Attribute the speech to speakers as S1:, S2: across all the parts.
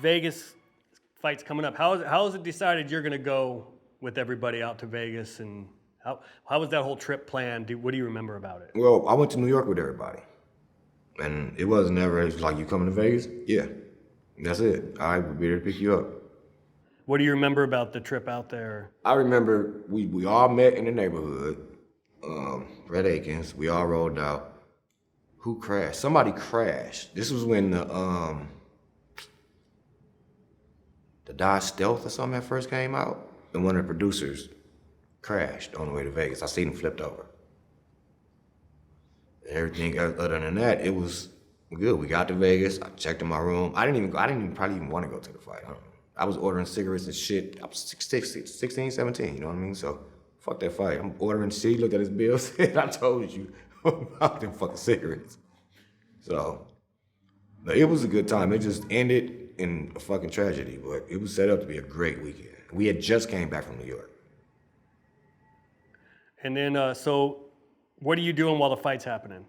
S1: Vegas fights coming up. How is it decided you're going to go with everybody out to Vegas, and how was that whole trip planned? What do you remember about it?
S2: Well, I went to New York with everybody. And it wasn't ever, it was like, you coming to Vegas? Yeah. That's it. All right, we'll be there to pick you up.
S1: What do you remember about the trip out there?
S2: I remember we all met in the neighborhood, Red Akins. We all rolled out. Who crashed? Somebody crashed. This was when the Dodge Stealth or something that first came out, and one of the producers crashed on the way to Vegas. I seen him flipped over. Everything other than that, it was good. We got to Vegas. I checked in my room. I didn't even probably want to go to the fight. I was ordering cigarettes and shit. I was 16, 17, you know what I mean? So, fuck that fight. I'm ordering shit. He looked at his bill, said, I told you about them fucking cigarettes. So, it was a good time. It just ended in a fucking tragedy, but it was set up to be a great weekend. We had just came back from New York.
S1: And then, so what are you doing while the fight's happening?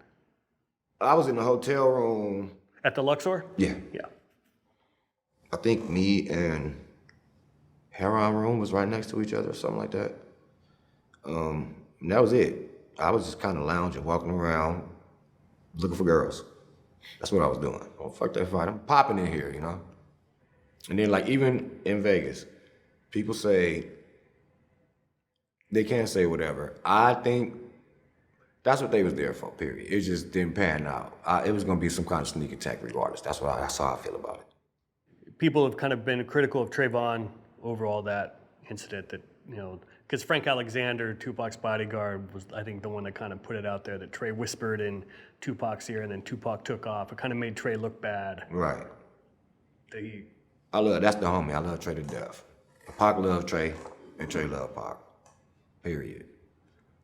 S2: I was in the hotel room.
S1: At the Luxor?
S2: Yeah.
S1: Yeah.
S2: I think me and Heron room was right next to each other or something like that. And that was it. I was just kind of lounging, walking around, looking for girls. That's what I was doing. Oh, fuck that fight. I'm popping in here, you know? And then, like, even in Vegas, people say they can't say whatever. I think that's what they was there for, period. It just didn't pan out. It was going to be some kind of sneak attack regardless. That's how I feel about it.
S1: People have kind of been critical of Trayvon over all that incident that, because Frank Alexander, Tupac's bodyguard, was, I think, the one that kind of put it out there that Trey whispered in Tupac's ear and then Tupac took off. It kind of made Trey look bad.
S2: Right.
S1: That
S2: that's the homie. I love Trey to death. Pac loved Trey, and Trey loved Pac. Period.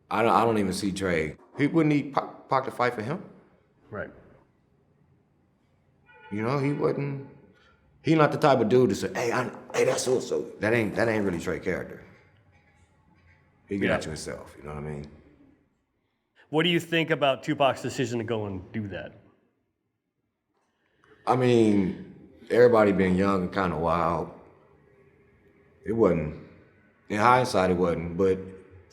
S2: I don't even see Trey. He wouldn't need Pac to fight for him.
S1: Right.
S2: He wouldn't. He not the type of dude to say, hey, that's so. That ain't really Trey character. He get at you himself, you know what I mean?
S1: What do you think about Tupac's decision to go and do that?
S2: I mean, everybody being young and kind of wild. It wasn't, in hindsight it wasn't, but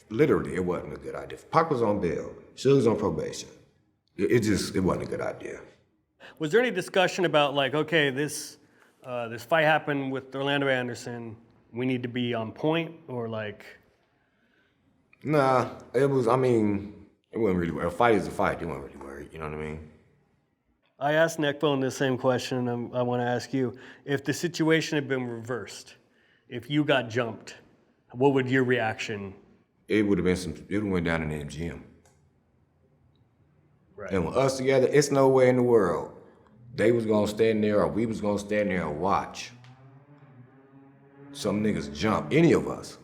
S2: literally it wasn't a good idea. Pac was on bail, Suge was on probation. It wasn't a good idea.
S1: Was there any discussion about like, okay, this fight happened with Orlando Anderson, we need to be on point, or like?
S2: Nah, it wasn't really worried. A fight is a fight, they weren't really worried, you know what I mean?
S1: I asked Neckbone the same question, and I want to ask you, if the situation had been reversed, if you got jumped, what would your reaction?
S2: It would have went down in the MGM.
S1: Right.
S2: And with us together, it's no way in the world they was gonna stand there or we was gonna stand there and watch some niggas jump, any of us.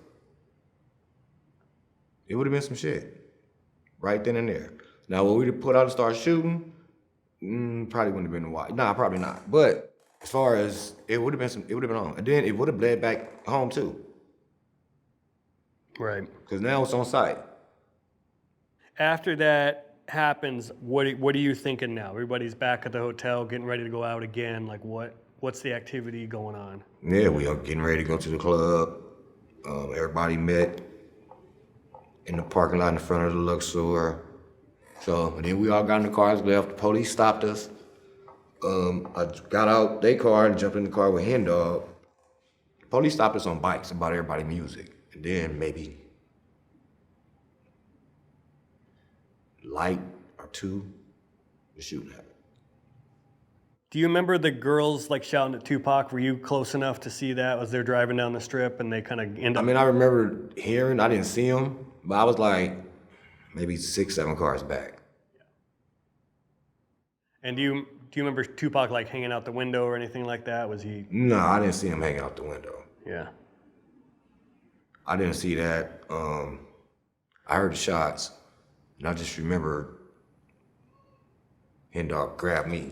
S2: It would have been some shit. Right then and there. Now, when we'd have put out and start shooting, probably wouldn't have been a watch. Nah, probably not. But as far as, it would have been on. And then it would have bled back home too.
S1: Right.
S2: Because now it's on site.
S1: After that happens, what are you thinking now? Everybody's back at the hotel, getting ready to go out again. Like what's the activity going on?
S2: Yeah, we are getting ready to go to the club. Everybody met in the parking lot in front of the Luxor. So then we all got in the cars, left. The police stopped us. I got out their car and jumped in the car with Hen Dog. The police stopped us on bikes about everybody's music. And then maybe light or two, the shooting happened.
S1: Do you remember the girls like shouting at Tupac? Were you close enough to see that as they're driving down the strip and they kind of end up?
S2: I remember hearing, I didn't see them, but I was like maybe 6, 7 cars back.
S1: And do you remember Tupac like hanging out the window or anything like that? Was he?
S2: No, I didn't see him hanging out the window.
S1: Yeah.
S2: I didn't see that. I heard the shots, and I just remember Hen Dog grabbed me.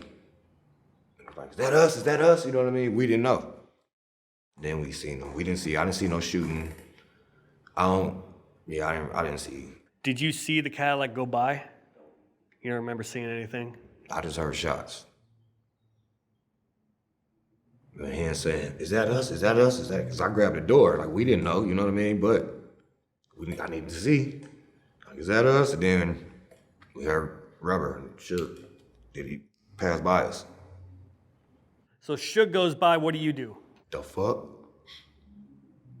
S2: Like, is that us? Is that us? You know what I mean? We didn't know. Then we seen them. I didn't see no shooting. I didn't see.
S1: Did you see the Cadillac go by? You don't remember seeing anything?
S2: I just heard shots. And him saying, is that us? Is that us? Is that? Because I grabbed the door. Like, we didn't know, you know what I mean? But I needed to see. Like, is that us? And then we heard rubber and Suge. Did he pass by us?
S1: So Suge goes by, what do you do?
S2: The fuck?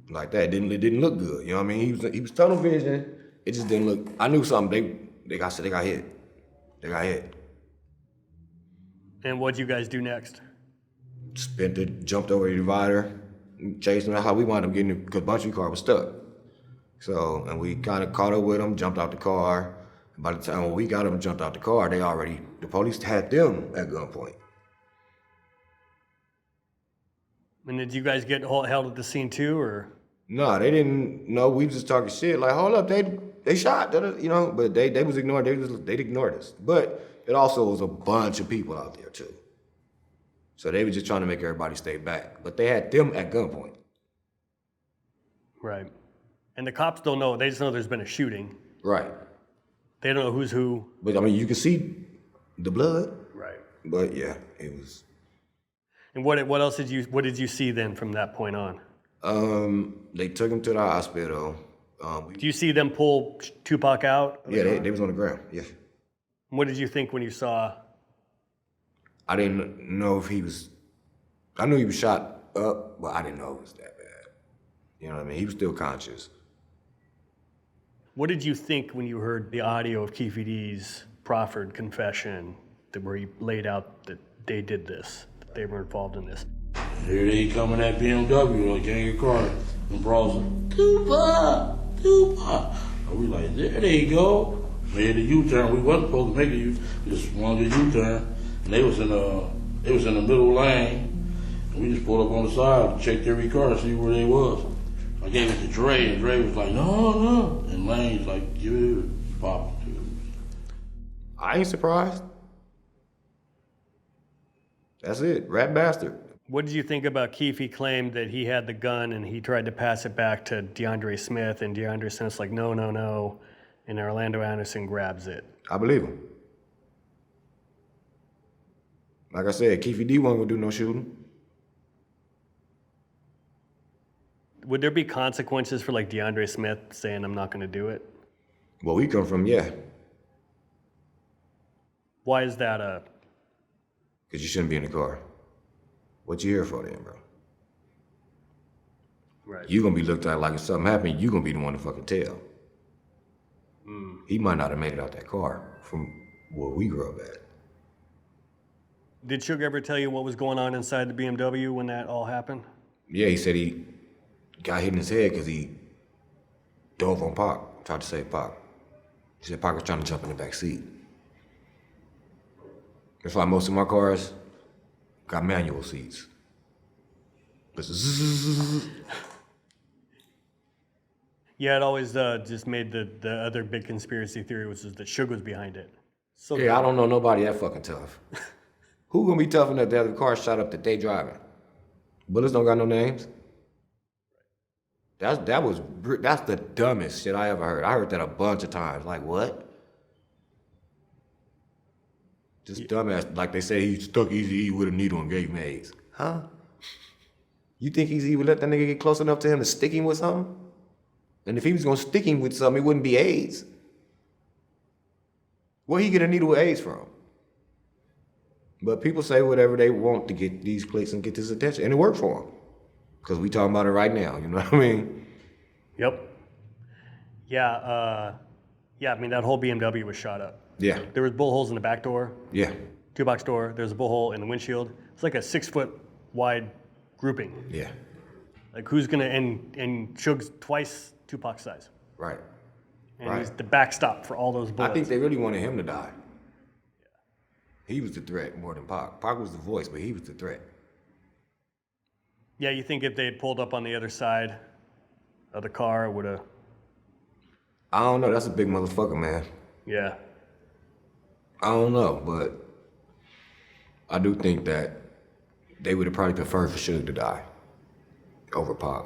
S2: Like that, it didn't look good. You know what I mean? He was tunnel vision. It just didn't look. I knew something. They got hit. They got hit.
S1: And what'd you guys do next?
S2: Jumped over the divider, chasing them. How we wound up getting it, because Bunchy car was stuck. So, and we kind of caught up with them, jumped out the car. And by the time when we got them and jumped out the car, the police had them at gunpoint.
S1: And did you guys get held at the scene too, or?
S2: No, they didn't know. We was just talking shit. Like, hold up, they shot, you know. But they was ignored. They ignored us. But it also was a bunch of people out there too. So they were just trying to make everybody stay back. But they had them at gunpoint.
S1: Right. And the cops don't know. They just know there's been a shooting.
S2: Right.
S1: They don't know who's who.
S2: But I mean, you can see the blood.
S1: Right.
S2: But yeah, it was.
S1: And what else did you see then from that point on?
S2: They took him to the hospital.
S1: Do you see them pull Tupac out?
S2: Yeah, they was on the ground. Yeah.
S1: What did you think when you saw?
S2: I didn't know if he was. I knew he was shot up, but I didn't know it was that bad. You know what I mean? He was still conscious.
S1: What did you think when you heard the audio of Keffe D's proffered confession, where he laid out that they did this, that they were involved in this?
S3: Here they come in that BMW, a gang of cars, and brawls like, Tupac. And we like, there they go. Made a U-turn. We wasn't supposed to make a U-turn. We just wanted a U-turn. And they was in the middle lane. And we just pulled up on the side, checked every car to see where they was. I gave it to Dre, and Dre was like, no. And Lane's like, give it pop.
S2: I ain't surprised. That's it. Rat bastard.
S1: What did you think about Keffe claimed that he had the gun and he tried to pass it back to DeAndre Smith, and DeAndre Smith's like, no, and Orlando Anderson grabs it?
S2: I believe him. Like I said, Keffe D wasn't gonna do no shooting.
S1: Would there be consequences for like DeAndre Smith saying, I'm not gonna do it?
S2: Where we come from, yeah.
S1: Why is that
S2: Because you shouldn't be in the car. What you here for then, bro?
S1: Right.
S2: You gonna be looked at like if something happened, you gonna be the one to fucking tell. He might not have made it out that car from where we grew up at.
S1: Did Suge ever tell you what was going on inside the BMW when that all happened?
S2: Yeah, he said he got hit in his head because he dove on Pac, tried to save Pac. He said Pac was trying to jump in the back seat. That's why most of my cars got manual seats.
S1: Yeah, it always just made the other big conspiracy theory, which is that Suge was behind it. So
S2: Yeah, I don't know nobody that fucking tough. Who gonna be tough enough to have the car shot up that they driving? Bullets don't got no names. That's the dumbest shit I ever heard. I heard that a bunch of times. Like, what? Just dumbass. Like they say he stuck Eazy-E with a needle and gave him AIDS. Huh? You think Eazy-E would let that nigga get close enough to him to stick him with something? And if he was gonna stick him with something, it wouldn't be AIDS. Where he get a needle with AIDS from? But people say whatever they want to get these clicks and get this attention, and it worked for them. Because we talking about it right now, you know what I mean?
S1: Yep. Yeah, I mean, that whole BMW was shot up.
S2: Yeah,
S1: There was bullet holes in the back door,
S2: yeah,
S1: Tupac's door. There's a bullet hole in the windshield. It's like a 6 foot wide grouping.
S2: yeah,
S1: Like who's gonna, and Suge's twice Tupac's size.
S2: right.
S1: And
S2: Right.
S1: he's the backstop for all those bullets.
S2: I think they really wanted him to die. He was the threat more than Pac. Pac was the voice, but he was the threat.
S1: Yeah, you think if they had pulled up on the other side of the car, it would have,
S2: I don't know. That's a big motherfucker, man.
S1: yeah.
S2: I don't know, but I do think that they would have probably preferred for Suge to die over Pac.